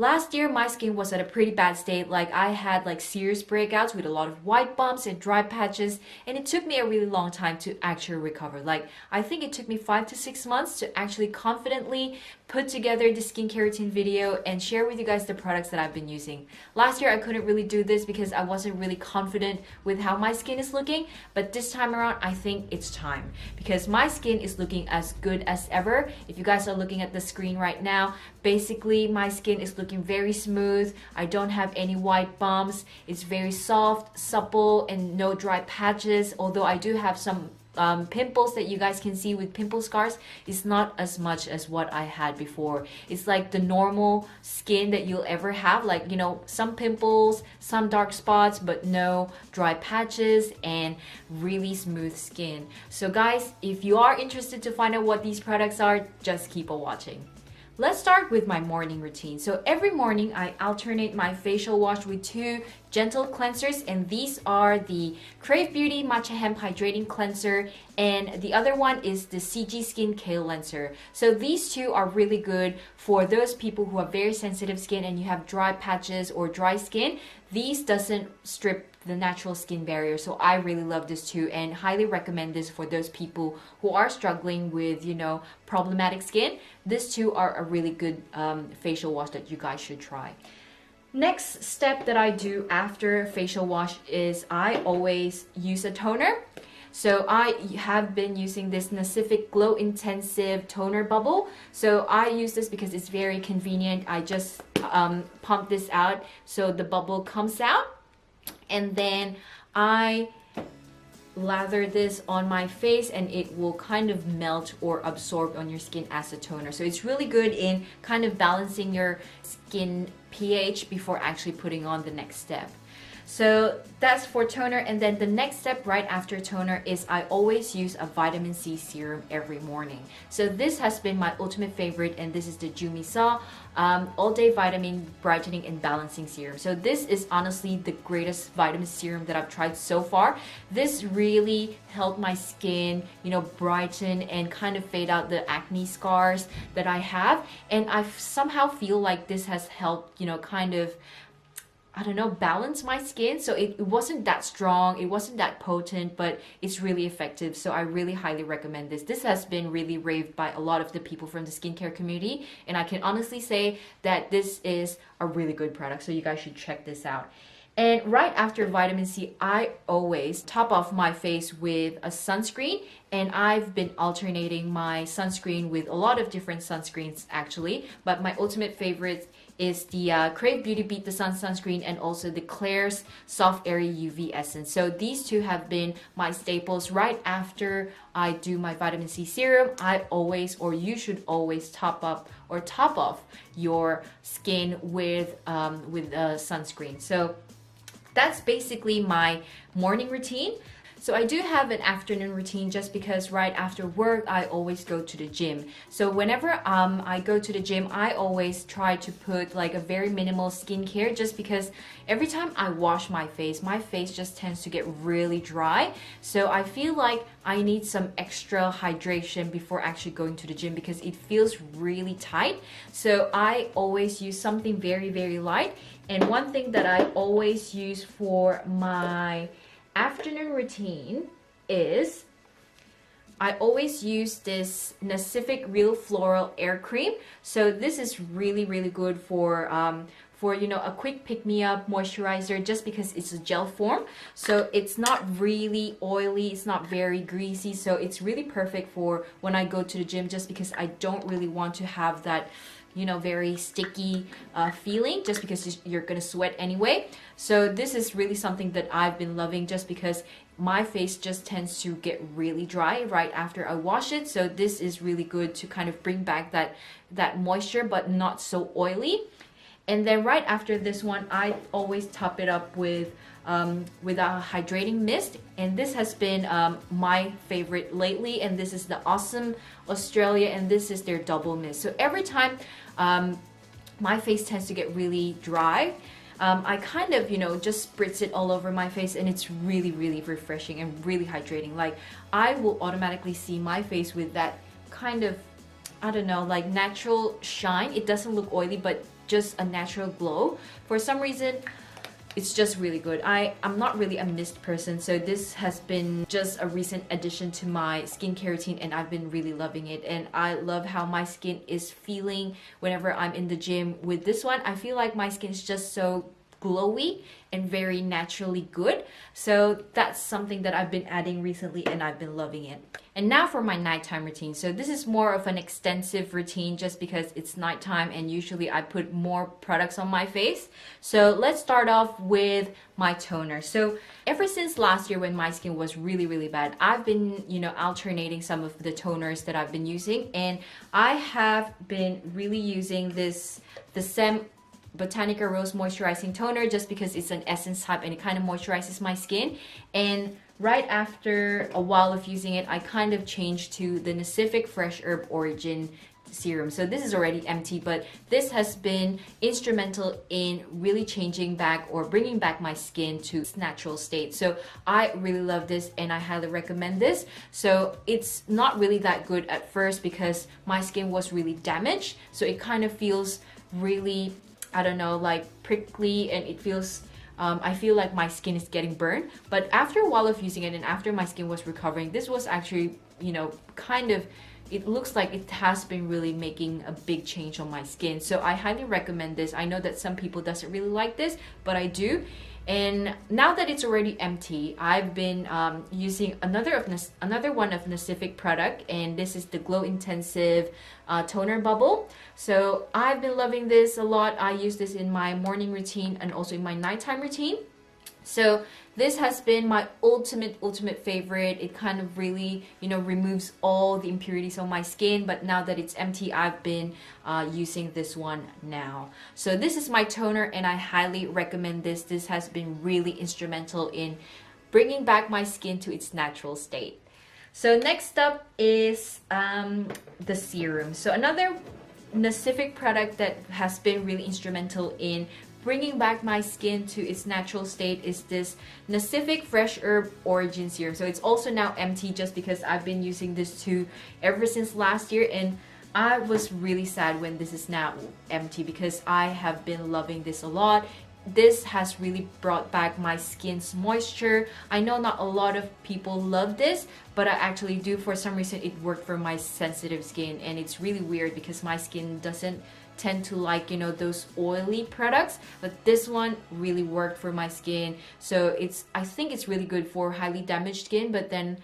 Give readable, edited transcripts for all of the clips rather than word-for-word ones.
Last year, my skin was at a pretty bad state. Like I had like serious breakouts with a lot of white bumps and dry patches, and it took me a really long time to actually recover. Like I think it took me 5 to 6 months to actually confidently put together the skincare routine video and share with you guys the products that I've been using. Last year, I couldn't really do this because I wasn't really confident with how my skin is looking, but this time around, I think it's time because my skin is looking as good as ever. If you guys are looking at the screen right now, basically my skin is looking very smooth. I don't have any white bumps. It's very soft, supple, and no dry patches. Although I do have some pimples that you guys can see with pimple scars, it's not as much as what I had before. It's like the normal skin that you'll ever have, like, you know, some pimples, some dark spots, but no dry patches and really smooth skin. So guys, if you are interested to find out what these products are, just keep on watching. Let's start with my morning routine. So every morning I alternate my facial wash with 2 gentle cleansers, and these are the Krave Beauty Matcha Hemp Hydrating Cleanser, and the other one is the Sigiskin Kale-laser. So these 2 are really good for those people who have very sensitive skin and you have dry patches or dry skin. These doesn't strip the natural skin barrier, so I really love this too and highly recommend this for those people who are struggling with, you know, problematic skin. These 2 are a really good facial wash that you guys should try. Next step that I do after facial wash is I always use a toner. So I have been using this Nacific Glow Intensive Toner Bubble. So I use this because it's very convenient. I just pump this out so the bubble comes out, and then I lather this on my face and it will kind of melt or absorb on your skin as a toner. So it's really good in kind of balancing your skin pH before actually putting on the next step. So that's for toner, and then the next step right after toner is I always use a vitamin C serum every morning. So this has been my ultimate favorite, and this is the Jumiso All Day Vitamin Brightening and Balancing Serum. So this is honestly the greatest vitamin serum that I've tried so far. This really helped my skin, you know, brighten and kind of fade out the acne scars that I have, and I somehow feel like this has helped, you know, kind of, I don't know, balance my skin. So it wasn't that strong, it wasn't that potent, but it's really effective. So I really highly recommend this. This has been really raved by a lot of the people from the skincare community, and I can honestly say that this is a really good product. So you guys should check this out. And right after vitamin C, I always top off my face with a sunscreen, and I've been alternating my sunscreen with a lot of different sunscreens actually, but my ultimate favorite is the Krave Beauty Beat the Sun sunscreen and also the Klairs Soft Airy UV Essence. So these 2 have been my staples right after I do my vitamin C serum. I always, or you should always, top up or top off your skin with sunscreen. So that's basically my morning routine. So I do have an afternoon routine just because right after work I always go to the gym. So whenever I go to the gym, I always try to put like a very minimal skincare, just because every time I wash my face just tends to get really dry. So I feel like I need some extra hydration before actually going to the gym because it feels really tight. So I always use something very, very light. And one thing that I always use for my afternoon routine is I always use this Nacific Real Floral Air Cream. So this is really, really good for you know, a quick pick-me-up moisturizer, just because it's a gel form. So it's not really oily, it's not very greasy, so it's really perfect for when I go to the gym, just because I don't really want to have that, you know, very sticky feeling, just because you're gonna sweat anyway. So this is really something that I've been loving, just because my face just tends to get really dry right after I wash it. So this is really good to kind of bring back that moisture, but not so oily. And then right after this one, I always top it up with a hydrating mist, and this has been my favorite lately, and this is the Awesome Australia, and this is their double mist. So every time my face tends to get really dry, I kind of, you know, just spritz it all over my face, and it's really, really refreshing and really hydrating. Like, I will automatically see my face with that kind of, I don't know, like natural shine. It doesn't look oily, but just a natural glow. For some reason, it's just really good. I'm not really a mist person, so this has been just a recent addition to my skincare routine, and I've been really loving it. And I love how my skin is feeling whenever I'm in the gym with this one. I feel like my skin is just so glowy and very naturally good. So that's something that I've been adding recently, and I've been loving it. And now for my nighttime routine. So this is more of an extensive routine just because it's nighttime and usually I put more products on my face. So let's start off with my toner. So ever since last year when my skin was really bad, I've been, alternating some of the toners that I've been using, and I have been really using the Botanica Rose Moisturizing Toner just because it's an essence type and it kind of moisturizes my skin. And right after a while of using it, I kind of changed to the Nacific Fresh Herb Origin Serum. So this is already empty, but this has been instrumental in really changing back or bringing back my skin to its natural state. So I really love this and I highly recommend this. So it's not really that good at first because my skin was really damaged. So it kind of feels really, I don't know, like prickly, and it feels I feel like my skin is getting burned. But after a while of using it and after my skin was recovering, this was actually, kind of, it looks like it has been really making a big change on my skin. So I highly recommend this. I know that some people doesn't really like this, but I do. And now that it's already empty, I've been using another one of Nacific product, and this is the Glow Intensive Toner Bubble. So I've been loving this a lot. I use this in my morning routine and also in my nighttime routine. So this has been my ultimate favorite. It kind of really, removes all the impurities on my skin. But now that it's empty, I've been using this one now. So this is my toner and I highly recommend this. This has been really instrumental in bringing back my skin to its natural state. So next up is the serum. So another Nacific product that has been really instrumental in bringing back my skin to its natural state is this Nacific Fresh Herb Origin Serum. So it's also now empty just because I've been using this too ever since last year, and I was really sad when this is now empty because I have been loving this a lot. This has really brought back my skin's moisture. I know not a lot of people love this, but I actually do. For some reason, it worked for my sensitive skin, and it's really weird because my skin doesn't tend to like, those oily products, but this one really worked for my skin. So I think it's really good for highly damaged skin, but then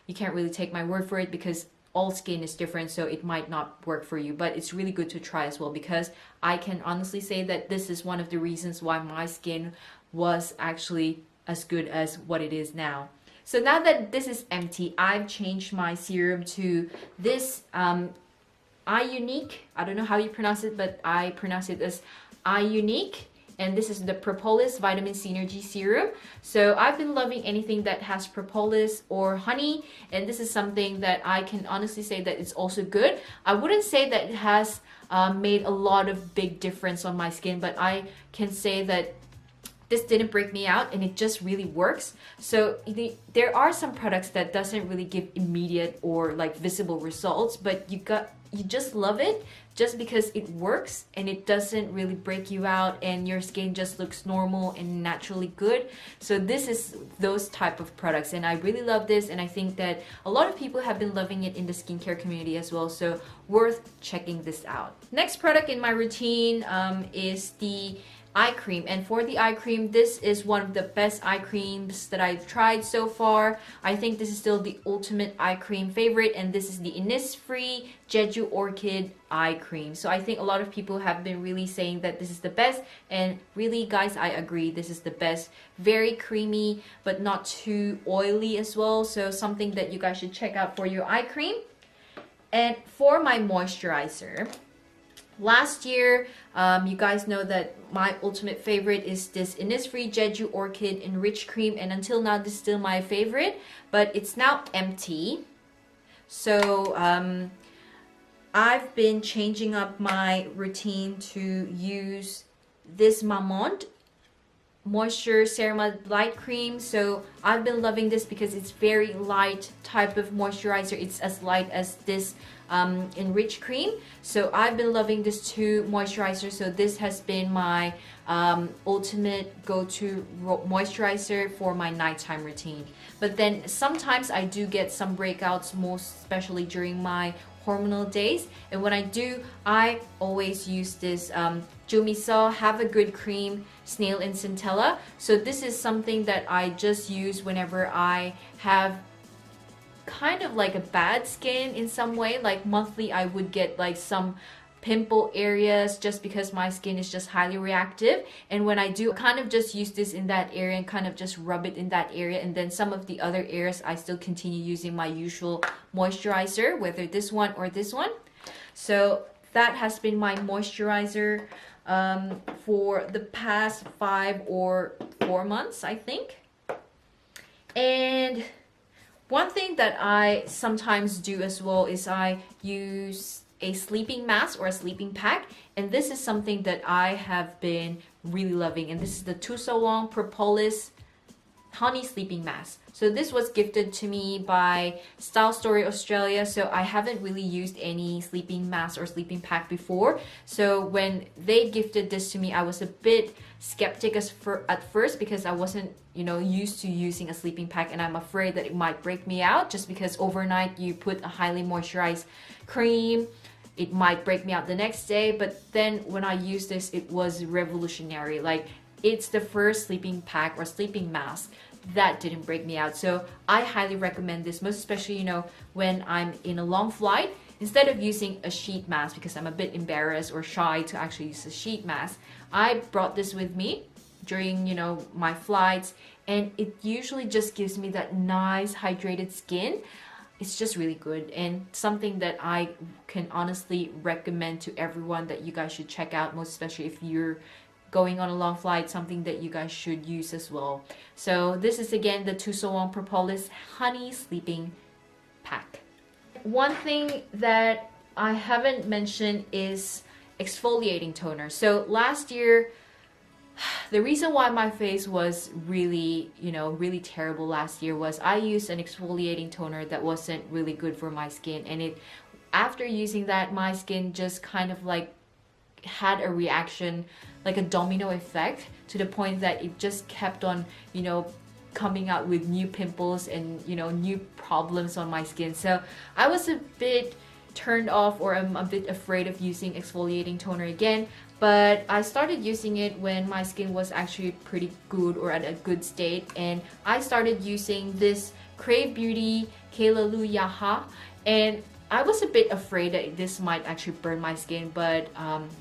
you can't really take my word for it because all skin is different, so it might not work for you. But it's really good to try as well, because I can honestly say that this is one of the reasons why my skin was actually as good as what it is now. So now that this is empty, I've changed my serum to this Iunik. I don't know how you pronounce it, but I pronounce it as Iunik. And this is the Propolis Vitamin Synergy Serum. So I've been loving anything that has propolis or honey, and this is something that I can honestly say that it's also good. I wouldn't say that it has made a lot of big difference on my skin, but I can say that this didn't break me out and it just really works. So there are some products that doesn't really give immediate or like visible results, but you just love it just because it works and it doesn't really break you out and your skin just looks normal and naturally good. So this is those type of products, and I really love this, and I think that a lot of people have been loving it in the skincare community as well, so worth checking this out. Next product in my routine is the eye cream. And for the eye cream, this is one of the best eye creams that I've tried so far. I think this is still the ultimate eye cream favorite, and this is the Innisfree Jeju Orchid eye cream. So I think a lot of people have been really saying that this is the best, and really guys, I agree, this is the best. Very creamy but not too oily as well, so something that you guys should check out for your eye cream. And for my moisturizer, last year, you guys know that my ultimate favorite is this Innisfree Jeju Orchid Enriched Cream, and until now this is still my favorite, but it's now empty. So I've been changing up my routine to use this Mamonde Moisture Ceramide Light Cream. So I've been loving this because it's very light type of moisturizer. It's as light as this Enriched cream. So I've been loving this too moisturizer. So this has been my ultimate go-to moisturizer for my nighttime routine. But then sometimes I do get some breakouts, most especially during my hormonal days, and when I do, I always use this Jumiso Have a Good Cream Snail and Centalla. So this is something that I just use whenever I have kind of like a bad skin in some way. Like monthly I would get like some pimple areas just because my skin is just highly reactive, and when I do kind of just use this in that area and kind of just rub it in that area, and then some of the other areas I still continue using my usual moisturizer, whether this one or this one. So that has been my moisturizer for the past 5 or 4 months, I think. And one thing that I sometimes do as well is I use a sleeping mask or a sleeping pack, and this is something that I have been really loving, and this is the Too So Long Propolis Honey Sleeping Mask. So this was gifted to me by Style Story Australia, so I haven't really used any sleeping mask or sleeping pack before. So when they gifted this to me, I was a bit skeptic at first because I wasn't, you know, used to using a sleeping pack, and I'm afraid that it might break me out just because overnight you put a highly moisturized cream, it might break me out the next day. But then when I used this, it was revolutionary. Like, it's the first sleeping pack or sleeping mask that didn't break me out. So I highly recommend this, most especially, you know, when I'm in a long flight. Instead of using a sheet mask because I'm a bit embarrassed or shy to actually use a sheet mask, I brought this with me during, you know, my flights, and it usually just gives me that nice hydrated skin. It's just really good, and something that I can honestly recommend to everyone that you guys should check out, most especially if you're going on a long flight, something that you guys should use as well. So this is again the Too So Long Propolis Honey Sleeping Pack. One thing that I haven't mentioned is exfoliating toner. So last year, the reason why my face was really, you know, really terrible last year was I used an exfoliating toner that wasn't really good for my skin, and after using that, my skin just kind of like had a reaction, like a domino effect, to the point that it just kept on, you know, coming out with new pimples and, you know, new problems on my skin. So I was a bit turned off, or I'm a bit afraid of using exfoliating toner again. But I started using it when my skin was actually pretty good or at a good state, and I started using this Krave Beauty Kale-lalu-yAHA, and I was a bit afraid that this might actually burn my skin, but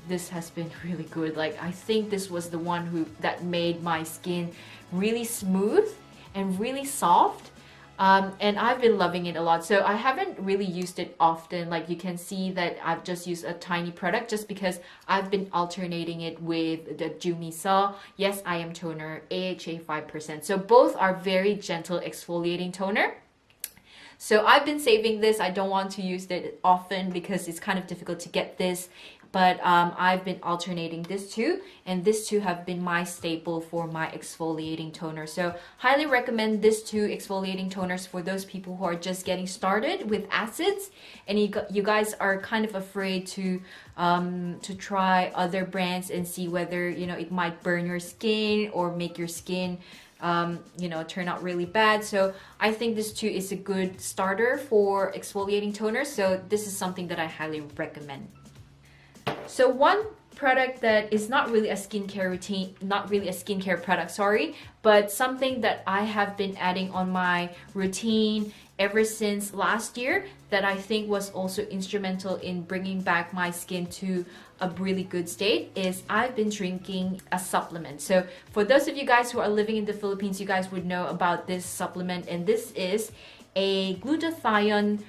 this has been really good. Like, I think this was the one that made my skin really smooth and really soft. And I've been loving it a lot. So I haven't really used it often. Like, you can see that I've just used a tiny product just because I've been alternating it with the Jumiso Yes I toner, AHA 5%. So both are very gentle exfoliating toner. So I've been saving this. I don't want to use it often because it's kind of difficult to get this. But I've been alternating this two, and this two have been my staple for my exfoliating toner. So highly recommend this two exfoliating toners for those people who are just getting started with acids, and you guys are kind of afraid to try other brands and see whether, you know, it might burn your skin or make your skin you know, turn out really bad. So I think this too is a good starter for exfoliating toner. So this is something that I highly recommend. So one product that is not really a skincare routine, not really a skincare product, sorry, but something that I have been adding on my routine ever since last year that I think was also instrumental in bringing back my skin to a really good state is I've been drinking a supplement. So for those of you guys who are living in the Philippines, you guys would know about this supplement, and this is a glutathione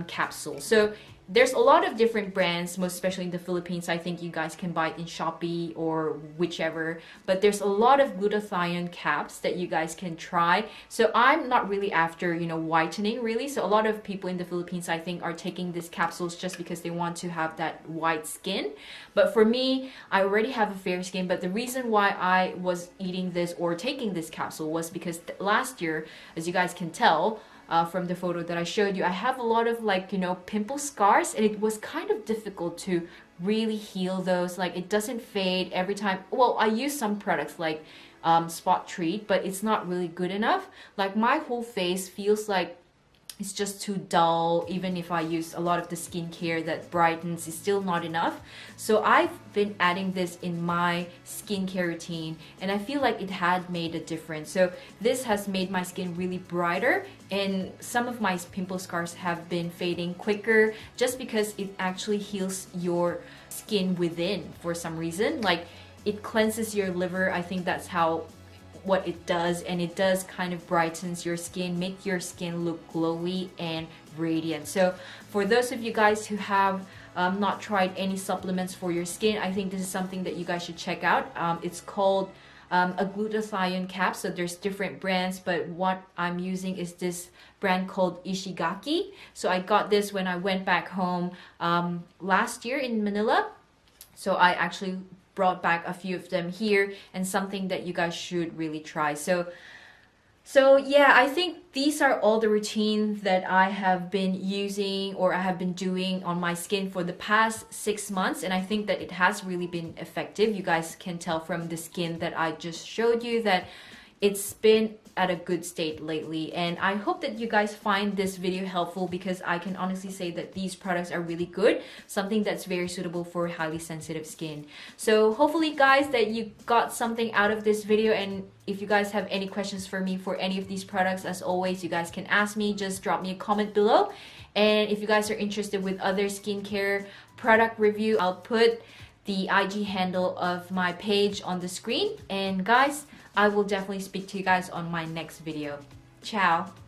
capsule. So there's a lot of different brands, most especially in the Philippines. I think you guys can buy it in Shopee or whichever, but there's a lot of glutathione caps that you guys can try. So I'm not really after, you know, whitening really. So a lot of people in the Philippines, I think, are taking these capsules just because they want to have that white skin. But for me, I already have a fair skin, but the reason why I was eating this or taking this capsule was because last year, as you guys can tell, from the photo that I showed you, I have a lot of like, you know, pimple scars, and it was kind of difficult to really heal those. Like it doesn't fade every time. Well, I use some products like Spot Treat, but it's not really good enough. Like my whole face feels like it's just too dull. Even if I use a lot of the skincare that brightens, it's still not enough. So I've been adding this in my skincare routine, and I feel like it had made a difference. So this has made my skin really brighter, and some of my pimple scars have been fading quicker just because it actually heals your skin within for some reason. Like it cleanses your liver. I think that's how what it does, and it does kind of brightens your skin, make your skin look glowy and radiant. So for those of you guys who have not tried any supplements for your skin, I think this is something that you guys should check out. It's called a Glutathione Capsule. So there's different brands, but what I'm using is this brand called Ishigaki. So I got this when I went back home last year in Manila. So I actually brought back a few of them here, and something that you guys should really try. So yeah, I think these are all the routines that I have been using or I have been doing on my skin for the past 6 months, and I think that it has really been effective. You guys can tell from the skin that I just showed you that it's been at a good state lately, and I hope that you guys find this video helpful, because I can honestly say that these products are really good, something that's very suitable for highly sensitive skin. So hopefully guys that you got something out of this video, and if you guys have any questions for me for any of these products, as always, you guys can ask me. Just drop me a comment below, and if you guys are interested with other skincare product review, I'll put the IG handle of my page on the screen. And guys, I will definitely speak to you guys on my next video. Ciao!